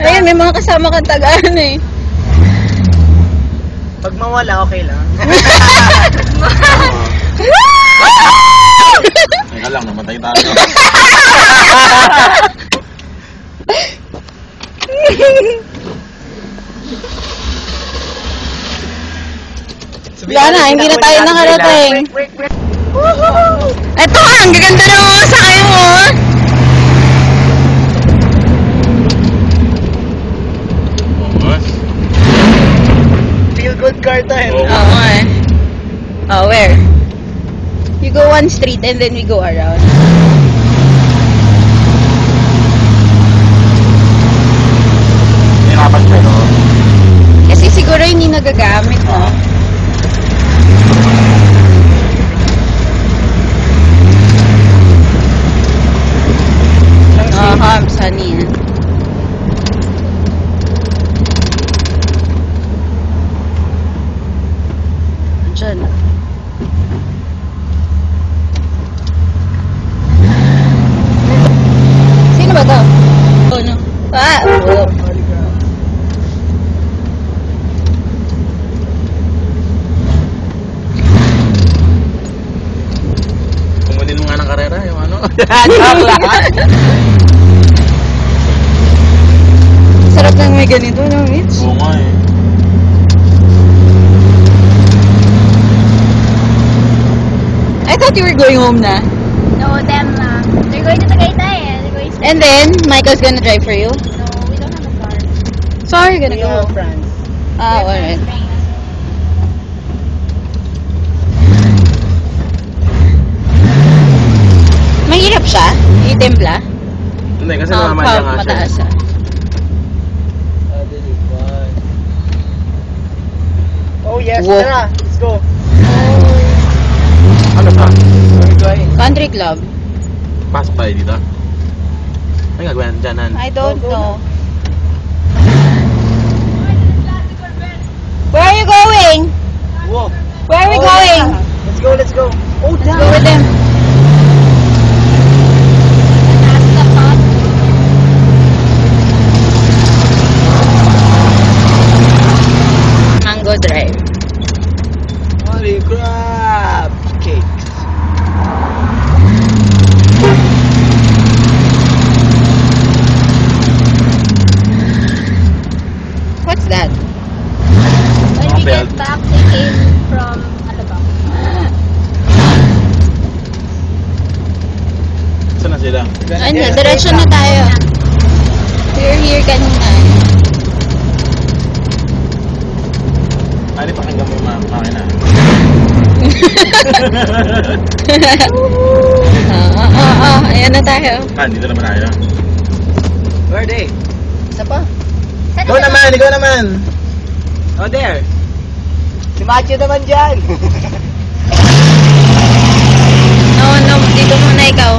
Ayun, may mga kasama kang tagaan eh. Pag mawala, okay lang. Teka lang, namatay tayo. Wala na, hindi na tayo nakarating. Eto nga, ang gaganda ng mga sakay mo. Feel good car time. Oo. Oo nga eh. Oh, where? You go one street and then we go around. Hirapan siya, no? Kasi siguro hindi nagagamit, no? Aha, sunny yan. Diyan. Sino ba to? Oh, no. Ah, oo. Kumunin mo nga ng karera, yung ano? Sarap lang may ganito, no, Mitch? Oo nga eh. I thought you were going home na. No, them they're going to Tagaytay eh. They're going to... And then, Michael's gonna drive for you? No, we don't have a car. So, how are you gonna We go? have friends. Ah, alright. Mahirap siya? Itempla? Hindi, kasi namamaya nga siya. Mataas ah. Oh yes, Whoa. tara. Let's go. Ano ba? Where are we going? Country club? Pasok tayo dito. Ay, gagawin dyan, Han. I don't Go, go know. Where are you going? Whoa. Where are we Oh, going? yeah. Let's go, let's go. Oh, Let's go with them. Mango Drive. Holy crap! Cakes. What's that? When we Belt. get back, they came from Alabang. Saan na sila? Ano, diretso na tayo. We're here kanina. Ano, pakinggan mo yung makina. Ayan na tayo. Han, dito naman tayo. Where are they? Isa pa? Ikaw naman, ikaw naman! Oh, there. Si Macho naman dyan. No, dito muna ikaw.